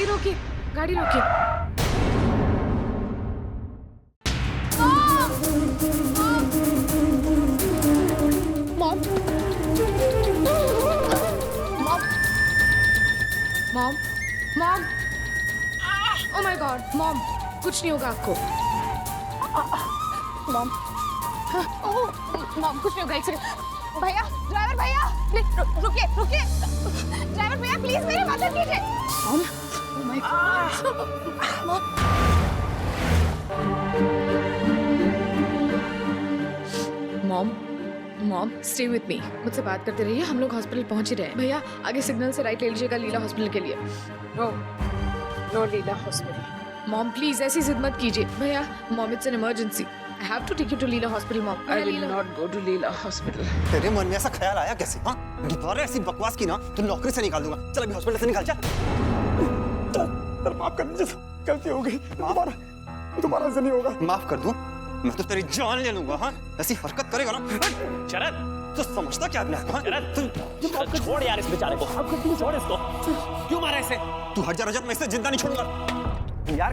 गाड़ी रोकिए, गाड़ी रोकिए। Mom, mom, mom, mom, oh my god, mom, कुछ नहीं होगा आपको। मॉम, मॉम कुछ नहीं होगा, एक सेकंड। भैया, ड्राइवर भैया, प्लीज रुकिए, रुकिए। ड्राइवर भैया प्लीज मेरी मदद कीजिए। Mom, oh my god, mom. Mom, mom stay with me, मुझसे बात करते रहिए, हम लोग हॉस्पिटल पहुंच ही रहे हैं। भैया आगे सिग्नल से राइट ले लीजिएगा लीला हॉस्पिटल के लिए। No, no Leela hospital. Mom please ऐसी जिद मत कीजिए। भैया mom it's an emergency, I have to take you to Leela hospital. Mom I will not go to Leela hospital. तेरे मन में ऐसा ख्याल आया कैसे? हाँ, दोबारा ऐसी बकवास की ना तो नौकरी से निकाल दूंगा। चल अभी हॉस्पिटल से निकाल, चल। सर माफ कर दीजिए, गलती हो गई, दोबारा से नहीं होगा। माफ कर दूं? मैं तो तेरी जान ले लूंगा। हाँ, ऐसी हरकत करेगा ना। शरद, तो समझता क्या अपने आप को? हाँ? शरद, छोड़ यार इस बेचारे को, छोड़ इसको। क्यों मारा इसे? तू हट जा रजत, मैं इसे जिंदा नहीं छोड़ूंगा। यार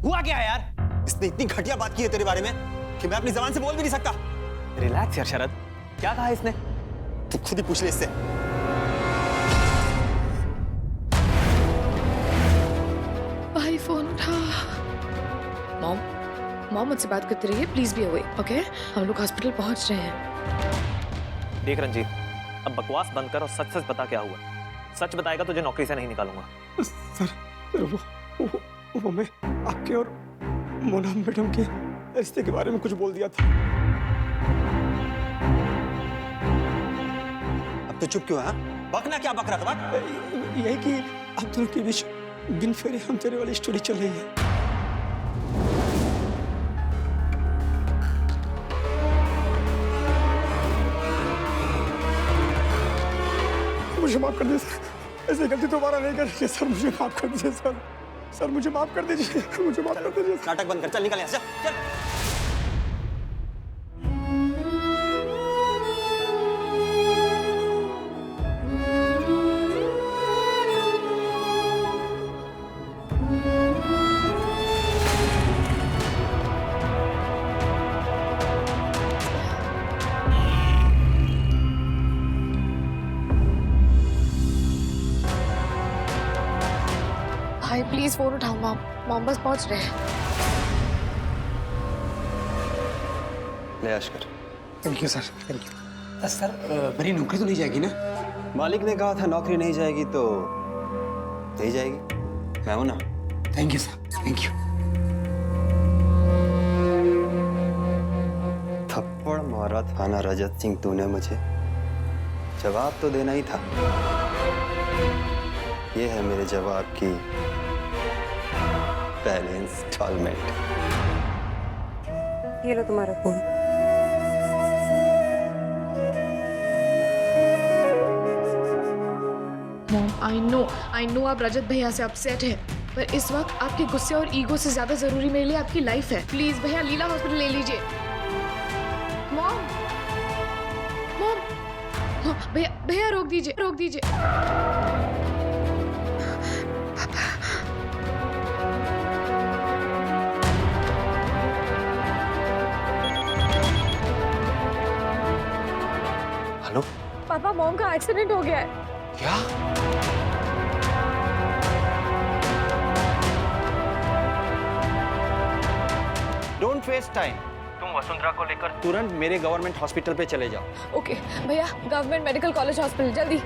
हुआ क्या है यार? इसने इतनी घटिया बात की है तेरे बारे में कि मैं अपनी जबान से बोल भी नहीं सकता। रिलैक्स यार शरद, क्या कहा इसने? तू खुद ही पूछ ले इससे। भाई फोन उठा। मॉम, मॉम मुझसे बात करते रहिए, प्लीज बी अवे, ओके? हम लोग हॉस्पिटल पहुंच रहे हैं। देख रंजीत, अब बकवास बंद कर और सच सच बता क्या हुआ। सच बताएगा तुझे नौकरी से नहीं निकालूंगा। सर वो मैं आपके और मोना मैडम के रिश्ते के बारे में कुछ बोल दिया था। अब तो चुप क्यों है? बकना क्या बक रहा था? यही कि आप दोनों के बीच बिन फेरे हम तेरे वाली स्टोरी चल रही है। मुझे माफ कर दीजिए सर, ऐसी गलती दोबारा नहीं करेंगे सर, मुझे माफ कर दीजिए सर। सर मुझे माफ कर दीजिए, मुझे माफ कर दीजिए। नाटक बंद कर, चल निकल यहाँ से, चल। भाई प्लीज फोन उठाओ। मॉम, मॉम बस पहुंच रहे हैं। ले आशकर। Thank you sir, thank you. Sir मेरी नौकरी तो नहीं जाएगी ना? मालिक ने कहा था नौकरी नहीं जाएगी तो नहीं जाएगी। मैं हूं ना। Thank you sir, thank you. थप्पड़ मारा था ना रजत सिंह तूने मुझे, जवाब तो देना ही था। ये है मेरे जवाब की पहली इंस्टॉलमेंट। ये लो तुम्हारा फोन। मॉम आई नो आप रजत भैया से अपसेट हैं, पर इस वक्त आपके गुस्से और ईगो से ज्यादा जरूरी मेरे लिए आपकी लाइफ है। प्लीज भैया लीला हॉस्पिटल ले लीजिए। मॉम, मॉम, भैया भैया रोक दीजिए, रोक दीजिए। हेलो पापा, मॉम का एक्सीडेंट हो गया है। क्या? डोंट वेस्ट टाइम, तुम वसुंधरा को लेकर तुरंत मेरे गवर्नमेंट हॉस्पिटल पे चले जाओ। ओके भैया, गवर्नमेंट मेडिकल कॉलेज हॉस्पिटल जल्दी।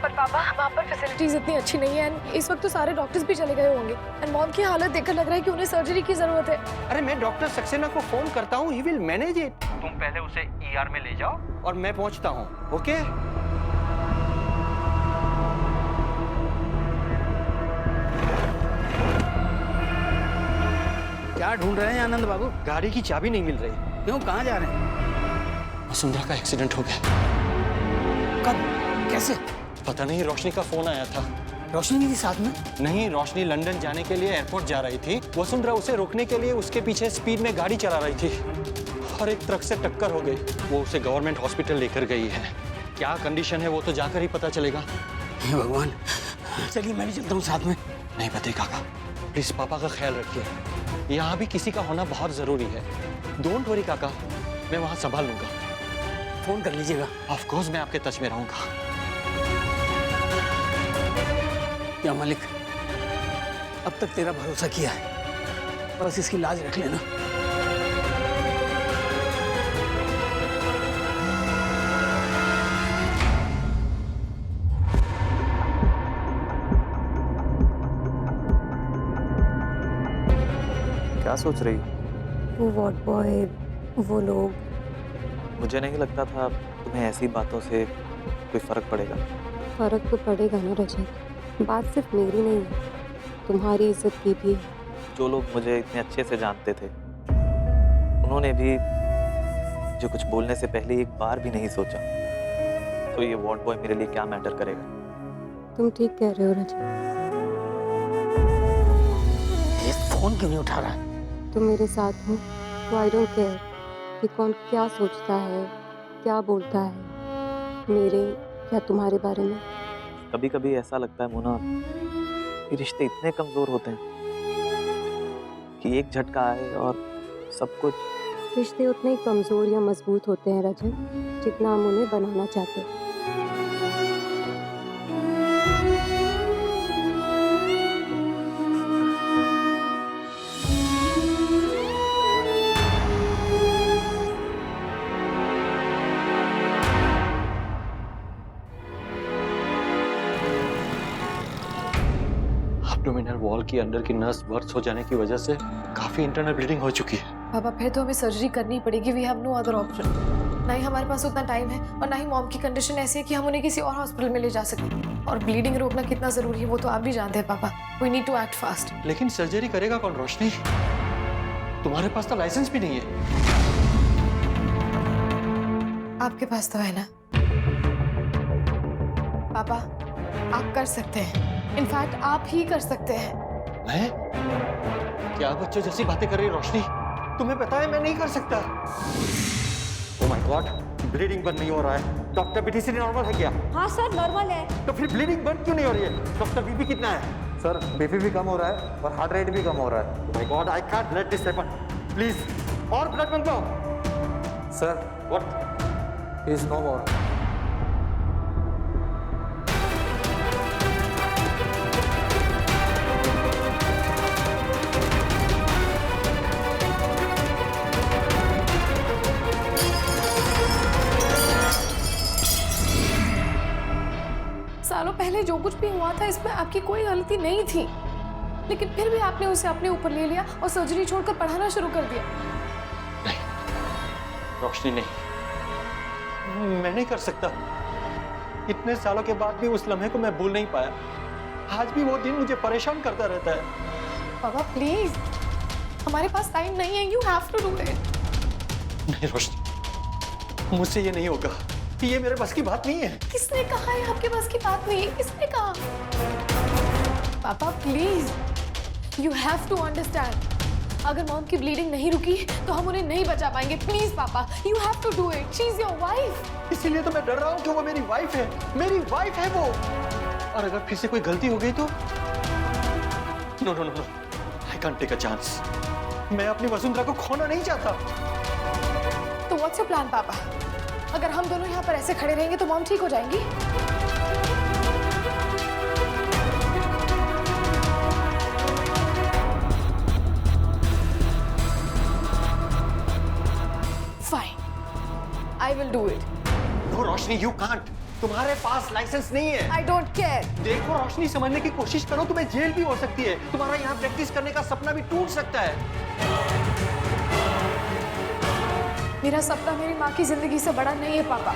पर पापा वहाँ पर फैसिलिटीज इतनी अच्छी नहीं है एंड इस वक्त तो सारे डॉक्टर्स भी चले गए होंगे एंड मॉम की हालत देखकर लग रहा है कि उन्हें सर्जरी की जरूरत है। अरे मैं डॉक्टर सक्सेना को फोन करता हूँ, ही विल मैनेज इट। तुम पहले उसे ईआर में ले जाओ और मैं पहुंचता हूँ, ओके? क्या ढूंढ रहे हैं आनंद बाबू? गाड़ी की चाबी नहीं मिल रही। क्यों, कहाँ जा रहे हैं? वसुंधरा का एक्सीडेंट हो गया। कब, कैसे? पता नहीं, रोशनी का फोन आया था। रोशनी नहीं थी साथ में? नहीं, रोशनी लंदन जाने के लिए एयरपोर्ट जा रही थी। वसुंधरा उसे रोकने के लिए उसके पीछे स्पीड में गाड़ी चला रही थी और एक ट्रक से टक्कर हो गई। वो उसे गवर्नमेंट हॉस्पिटल लेकर गई है। क्या कंडीशन है वो तो जाकर ही पता चलेगा। हे भगवान, चलिए मैं भी चलता हूँ साथ में। नहीं पते काका, प्लीज पापा का ख्याल रखिए। यहाँ भी किसी का होना बहुत जरूरी है। डोंट वरी काका, मैं वहाँ संभाल लूंगा। फोन कर लीजिएगा। ऑफ कोर्स मैं आपके टच में रहूंगा। या मालिक, अब तक तेरा भरोसा किया है, बस इसकी लाज रख लेना। क्या सोच रही हो? वो वार्ड बॉय, वो लोग। मुझे नहीं लगता था तुम्हें ऐसी बातों से कोई फर्क पड़ेगा। फर्क तो पड़ेगा ना रजत। बात सिर्फ मेरी नहीं है, तुम्हारी इज्जत की भी है। जो लोग मुझे इतने अच्छे से जानते थे, उन्होंने भी जो कुछ बोलने से पहले एक बार भी नहीं सोचा, तो ये वार्ड बॉय मेरे लिए क्या मैटर करेगा? तुम ठीक कह रहे हो रजत। ये फोन क्यों नहीं उठा रहा है? तुम मेरे साथ हो तो आई डोंट केयर कि कौन क्या सोचता है, क्या बोलता है मेरे या तुम्हारे बारे में। कभी कभी ऐसा लगता है मोना कि रिश्ते इतने कमजोर होते हैं कि एक झटका आए और सब कुछ। रिश्ते उतने ही कमजोर या मजबूत होते हैं रजत, जितना हम उन्हें बनाना चाहते हैं। एब्डोमिनल वॉल की अंदर की नस बर्स्ट हो जाने की वजह से काफी इंटरनल ब्लीडिंग हो चुकी है। पापा फिर तो हमें सर्जरी करनी पड़ेगी। We have no other option. ना ही हमारे पास उतना टाइम है और ना ही मॉम की कंडीशन ऐसी है कि हम उन्हें किसी और हॉस्पिटल में ले जा सकें। और ब्लीडिंग रोकना कितना जरूरी है वो तो आप भी जानते हैं पापा। We need to act fast. लेकिन सर्जरी करेगा कौन रोशनी? तुम्हारे पास तो लाइसेंस भी नहीं है। आपके पास तो है ना पापा, आप कर सकते हैं। इनफैक्ट आप ही कर सकते हैं। मैं? क्या बच्चों जैसी बातें कर रही रोशनी? तुम्हें पता है मैं नहीं कर सकता। ओह माय गॉड, ब्लीडिंग बंद नहीं हो रहा है। डॉक्टर बीटीसी नॉर्मल है क्या? हाँ सर, नॉर्मल है। तो फिर ब्लीडिंग बंद क्यों नहीं हो रही है? डॉक्टर बीपी कितना है? सर बीपी भी कम हो रहा है और हार्ट रेट भी कम हो रहा है। Oh my god, I can't let this happen. Please और ब्लड मंगवाओ। Sir what? He is no more. सालों पहले जो कुछ भी हुआ था इसमें आपकी कोई गलती नहीं थी, लेकिन फिर भी आपने उसे अपने ऊपर ले लिया और सर्जरी छोड़कर पढ़ाना शुरू कर दिया। नहीं रोशनी, नहीं, मैं नहीं कर सकता। इतने सालों के बाद भी उस लम्हे को मैं भूल नहीं पाया। आज भी वो दिन मुझे परेशान करता रहता है। पापा प्लीज, हमारे पास टाइम नहीं है। You have to do it. नहीं रोशनी, मुझसे ये नहीं होगा। ये मेरे बस की बात नहीं है। किसने कहा है आपके पास की बात नहीं है? किसने कहा? पापा please, you have to understand. अगर मॉम की ब्लीडिंग नहीं रुकी तो हम उन्हें नहीं बचा पाएंगे। प्लीज पापा, you have to do it. She is your wife. इसीलिए तो मैं डर रहा हूँ कि वो मेरी वाइफ है। मेरी वाइफ है वो। और अगर फिर से कोई गलती हो गई तो no no no no, I can't take a chance. मैं अपनी वसुंधरा को खोना नहीं चाहता। तो व्हाट्स योर प्लान पापा? अगर हम दोनों यहाँ पर ऐसे खड़े रहेंगे तो मॉम ठीक हो जाएंगी? Fine, I will do it. No Roshni, you can't. तुम्हारे पास लाइसेंस नहीं है। I don't care. देखो रोशनी, समझने की कोशिश करो। तुम्हें जेल भी हो सकती है। तुम्हारा यहाँ प्रैक्टिस करने का सपना भी टूट सकता है। मेरा सपना मेरी माँ की जिंदगी से बड़ा नहीं है पापा।